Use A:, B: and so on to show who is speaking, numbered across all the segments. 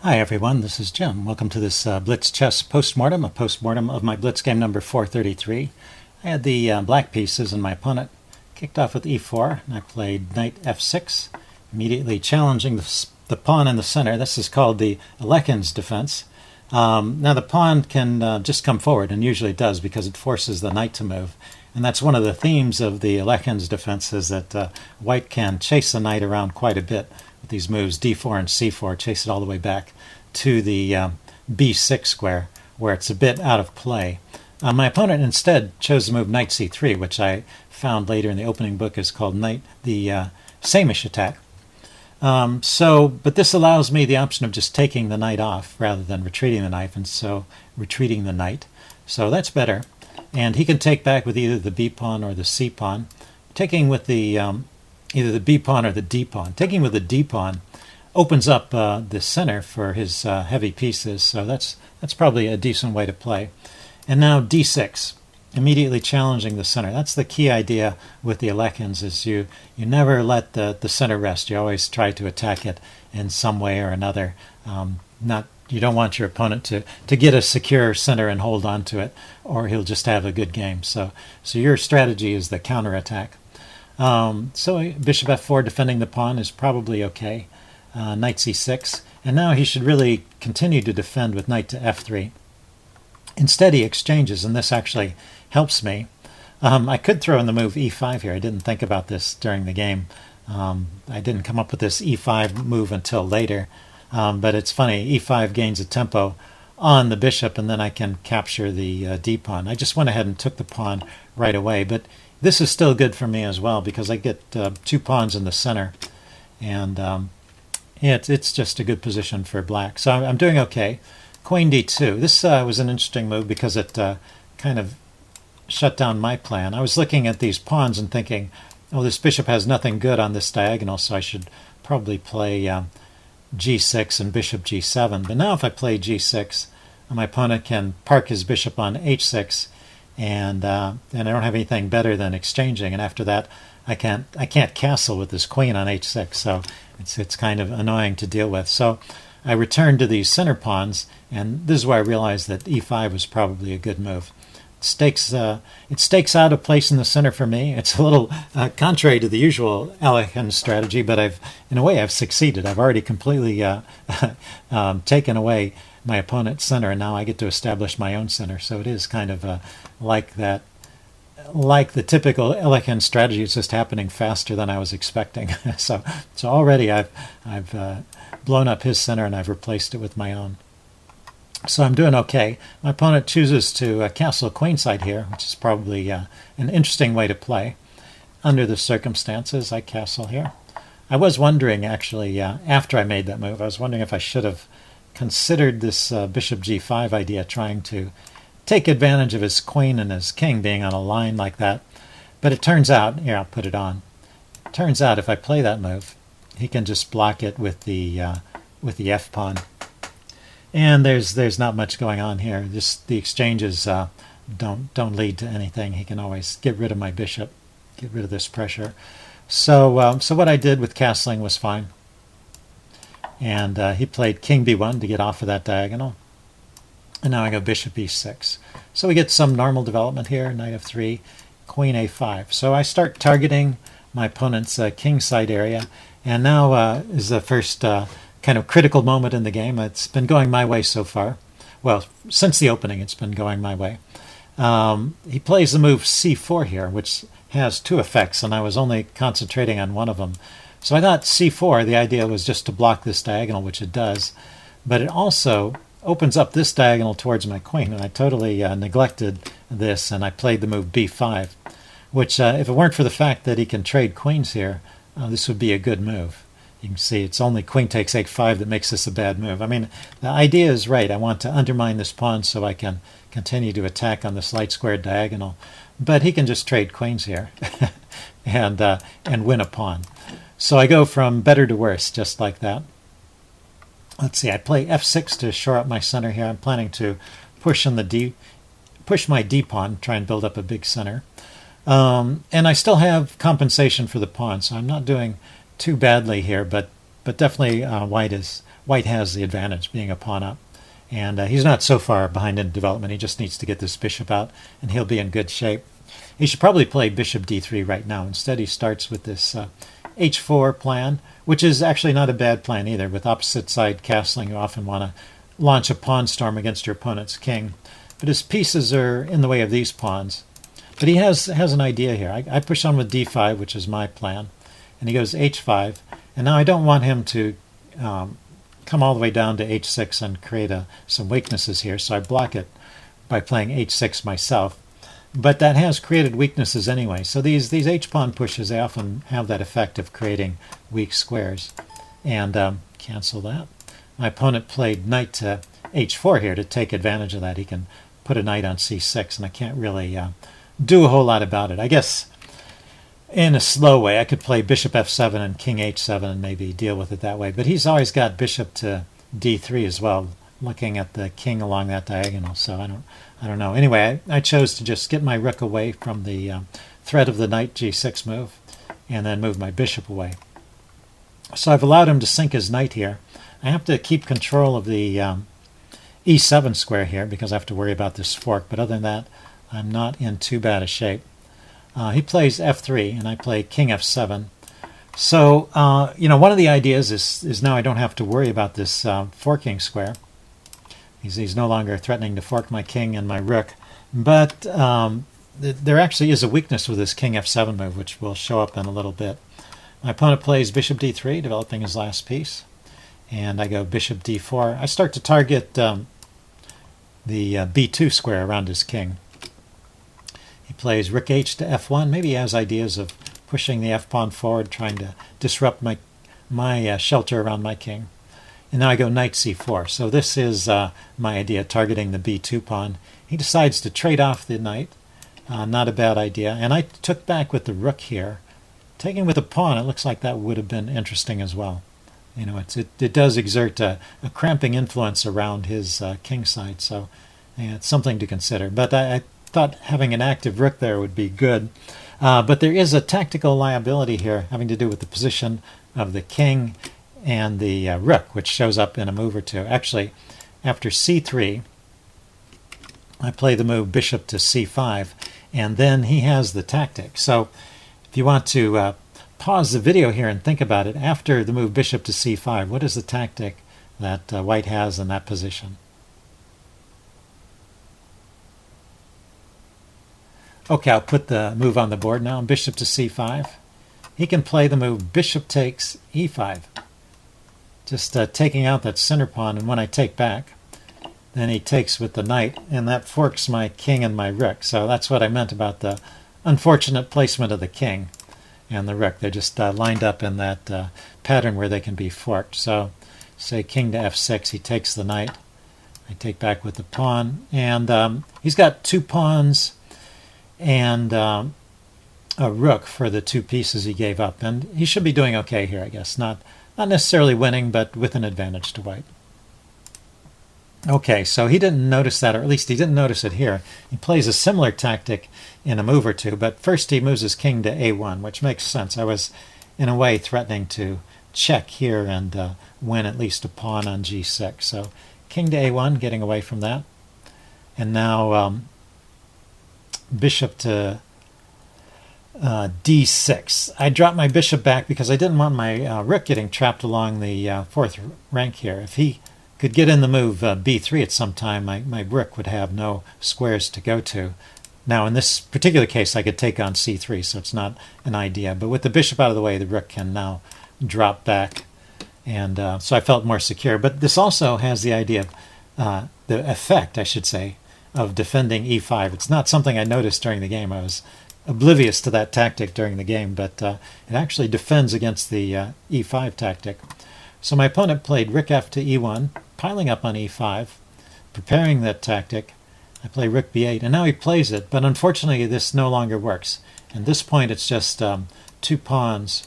A: Hi everyone, this is Jim. Welcome to this Blitz chess postmortem, a postmortem of my Blitz game number 433. I had the black pieces and my opponent kicked off with e4, and I played knight f6, immediately challenging the pawn in the center. This is called the Alekhine's defense. Now the pawn can just come forward, and usually it does because it forces the knight to move. And that's one of the themes of the Alekhine's defense, is that white can chase the knight around quite a bit with these moves d4 and c4, chase it all the way back to the b6 square, where it's a bit out of play. My opponent instead chose the move knight c3, which I found later in the opening book is called the Samisch attack. But this allows me the option of just taking the knight off rather than retreating the knight, and so retreating the knight. So that's better. And he can take back with either the b pawn or the c pawn. Taking with the either the b pawn or the d pawn. Taking with the d pawn opens up the center for his heavy pieces, so that's probably a decent way to play. And now d6, immediately challenging the center. That's the key idea with the Alekhines, is you never let the center rest. You always try to attack it in some way or another. You don't want your opponent to get a secure center and hold on to it, or he'll just have a good game. So your strategy is the counterattack. So bishop f4 defending the pawn is probably okay. Knight c6, and now he should really continue to defend with knight to f3. Instead he exchanges, and this actually helps me. I could throw in the move e5 here. I didn't think about this during the game. I didn't come up with this e5 move until later. But it's funny, e5 gains a tempo on the bishop, and then I can capture the d-pawn. I just went ahead and took the pawn right away, but this is still good for me as well because I get 2 pawns in the center, and it's just a good position for black. So I'm doing okay. Queen d2. This was an interesting move because it kind of shut down my plan. I was looking at these pawns and thinking, oh, this bishop has nothing good on this diagonal, so I should probably play g6 and bishop g7. But now if I play g6, my opponent can park his bishop on h6, and I don't have anything better than exchanging. And after that, I can't castle with this queen on h6, so it's kind of annoying to deal with. So I returned to these center pawns, and this is where I realized that e5 was probably a good move. It stakes out a place in the center for me. It's a little contrary to the usual Alekhine strategy, but in a way I've succeeded. I've already completely taken away my opponent's center, and now I get to establish my own center. So it is kind of like that. Like the typical Alekhine strategy, it's just happening faster than I was expecting. so already I've blown up his center, and I've replaced it with my own. So I'm doing okay. My opponent chooses to castle queenside here, which is probably an interesting way to play. Under the circumstances, I castle here. I was wondering, actually, after I made that move, I was wondering if I should have considered this bishop g5 idea, trying to take advantage of his queen and his king being on a line like that. But it turns out, here, I'll put it on. It turns out if I play that move, he can just block it with the f-pawn. And there's not much going on here. Just the exchanges don't lead to anything. He can always get rid of my bishop, get rid of this pressure. So what I did with castling was fine. And he played king b1 to get off of that diagonal. And now I go bishop e6. So we get some normal development here, knight f3, queen a5. So I start targeting my opponent's king side area. And now is the first kind of critical moment in the game. It's been going my way so far. Well, since the opening, it's been going my way. He plays the move c4 here, which has 2 effects, and I was only concentrating on one of them. So I thought c4, the idea was just to block this diagonal, which it does, but it also opens up this diagonal towards my queen, and I totally neglected this, and I played the move b5, which if it weren't for the fact that he can trade queens here, this would be a good move. You can see it's only queen takes h5 that makes this a bad move. I mean, the idea is right. I want to undermine this pawn so I can continue to attack on this light squared diagonal. But he can just trade queens here and win a pawn. So I go from better to worse, just like that. Let's see, I play f6 to shore up my center here. I'm planning to push my d pawn, try and build up a big center. And I still have compensation for the pawn, so I'm not doing too badly here, but definitely white is white has the advantage, being a pawn up. And he's not so far behind in development. He just needs to get this bishop out, and he'll be in good shape. He should probably play bishop d3 right now. Instead, he starts with this h4 plan, which is actually not a bad plan either. With opposite side castling, you often want to launch a pawn storm against your opponent's king. But his pieces are in the way of these pawns. But he has an idea here. I push on with d5, which is my plan, and he goes h5. And now I don't want him to come all the way down to h6 and create some weaknesses here, so I block it by playing h6 myself. But that has created weaknesses anyway. So these h-pawn pushes, they often have that effect of creating weak squares. And cancel that. My opponent played knight to h4 here to take advantage of that. He can put a knight on c6, and I can't really do a whole lot about it. I guess in a slow way, I could play bishop f7 and king h7 and maybe deal with it that way. But he's always got bishop to d3 as well, looking at the king along that diagonal. So I don't know. Anyway, I chose to just get my rook away from the threat of the knight g6 move, and then move my bishop away. So I've allowed him to sink his knight here. I have to keep control of the e7 square here because I have to worry about this fork. But other than that, I'm not in too bad a shape. He plays f3, and I play king f7. So, one of the ideas is now I don't have to worry about this forking square. He's no longer threatening to fork my king and my rook. But there actually is a weakness with this king f7 move, which will show up in a little bit. My opponent plays bishop d3, developing his last piece. And I go bishop d4. I start to target the b2 square around his king. He plays rook h to f1. Maybe he has ideas of pushing the f-pawn forward, trying to disrupt my shelter around my king. And now I go knight c4. So this is my idea, targeting the b2 pawn. He decides to trade off the knight. Not a bad idea. And I took back with the rook here. Taking with a pawn, it looks like that would have been interesting as well. It does exert a cramping influence around his king side, so it's something to consider. But I thought having an active rook there would be good. But there is a tactical liability here having to do with the position of the king and the rook, which shows up in a move or two. Actually, after c3, I play the move bishop to c5, and then he has the tactic. So if you want to pause the video here and think about it, after the move bishop to c5, what is the tactic that white has in that position? Okay, I'll put the move on the board now. Bishop to c5. He can play the move bishop takes e5. Just taking out that center pawn, and when I take back, then he takes with the knight, and that forks my king and my rook. So that's what I meant about the unfortunate placement of the king and the rook. They're just lined up in that pattern where they can be forked. So say king to f6, he takes the knight. I take back with the pawn, and he's got two pawns and a rook for the two pieces he gave up, and he should be doing okay here, I guess. Not necessarily winning, but with an advantage to white. Okay, so he didn't notice that, or at least he didn't notice it here. He plays a similar tactic in a move or two, but first he moves his king to a1, which makes sense. I was, in a way, threatening to check here and win at least a pawn on g6. So king to a1, getting away from that. And now bishop to d6. I dropped my bishop back because I didn't want my rook getting trapped along the fourth rank here. If he could get in the move b3 at some time, my rook would have no squares to go to. Now, in this particular case, I could take on c3, so it's not an idea. But with the bishop out of the way, the rook can now drop back. And so I felt more secure. But this also has the idea of, the effect, I should say, of defending e5. It's not something I noticed during the game. I was oblivious to that tactic during the game, but it actually defends against the e5 tactic. So my opponent played rook f to e1, piling up on e5, preparing that tactic. I play rook b8, and now he plays it, but unfortunately this no longer works. At this point it's just two pawns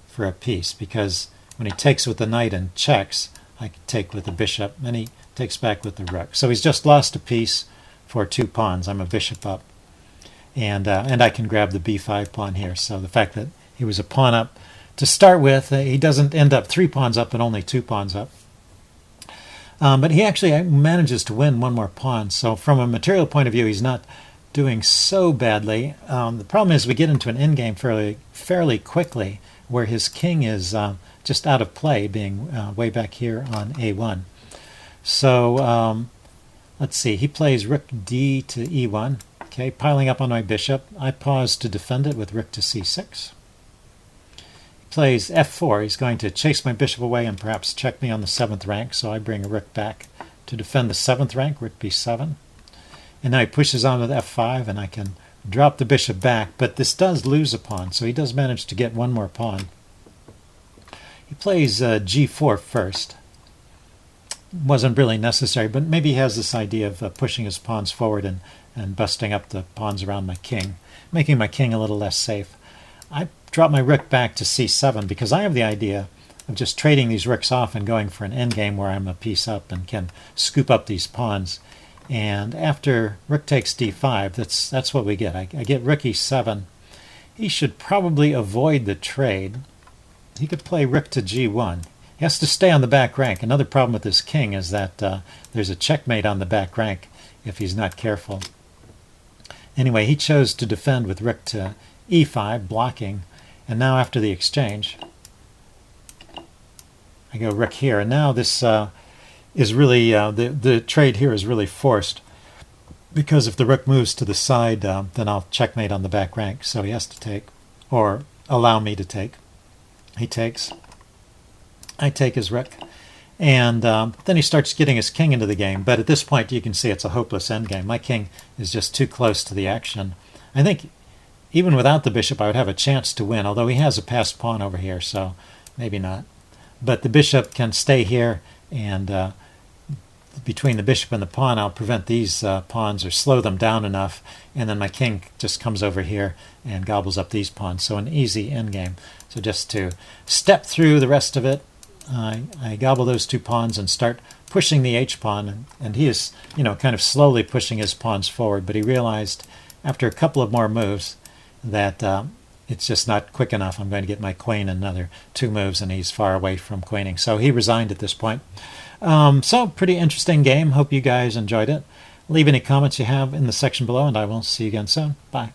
A: for a piece, because when he takes with the knight and checks, I can take with the bishop, and he takes back with the rook. So he's just lost a piece for two pawns. I'm a bishop up, and I can grab the b5 pawn here. So the fact that he was a pawn up to start with, he doesn't end up 3 pawns up, but only 2 pawns up. But he actually manages to win one more pawn. So from a material point of view, he's not doing so badly. The problem is we get into an endgame fairly quickly where his king is just out of play, being way back here on a1. So let's see, he plays rook d to e1, okay, piling up on my bishop. I pause to defend it with rook to c6. He plays f4. He's going to chase my bishop away and perhaps check me on the 7th rank, so I bring a rook back to defend the 7th rank, rook b7. And now he pushes on with f5, and I can drop the bishop back, but this does lose a pawn, so he does manage to get one more pawn. He plays g4 first. Wasn't really necessary, but maybe he has this idea of pushing his pawns forward and busting up the pawns around my king, making my king a little less safe. I drop my rook back to c7 because I have the idea of just trading these rooks off and going for an endgame where I'm a piece up and can scoop up these pawns. And after rook takes d5, that's what we get. I get rook e7. He should probably avoid the trade. He could play rook to g1. He has to stay on the back rank. Another problem with this king is that there's a checkmate on the back rank if he's not careful. Anyway, he chose to defend with rook to e5, blocking. And now after the exchange, I go rook here. And now this is really, the trade here is really forced. Because if the rook moves to the side, then I'll checkmate on the back rank. So he has to take, or allow me to take. He takes. I take his rook. And then he starts getting his king into the game. But at this point, you can see it's a hopeless endgame. My king is just too close to the action. I think even without the bishop, I would have a chance to win, although he has a passed pawn over here, so maybe not. But the bishop can stay here, and between the bishop and the pawn, I'll prevent these pawns or slow them down enough, and then my king just comes over here and gobbles up these pawns. So an easy endgame. So just to step through the rest of it, I gobble those two pawns and start pushing the h-pawn, and he is, kind of slowly pushing his pawns forward, but he realized after a couple of more moves that it's just not quick enough. I'm going to get my queen in another 2 moves, and he's far away from queening. So he resigned at this point. So pretty interesting game. Hope you guys enjoyed it. Leave any comments you have in the section below, and I will see you again soon. Bye.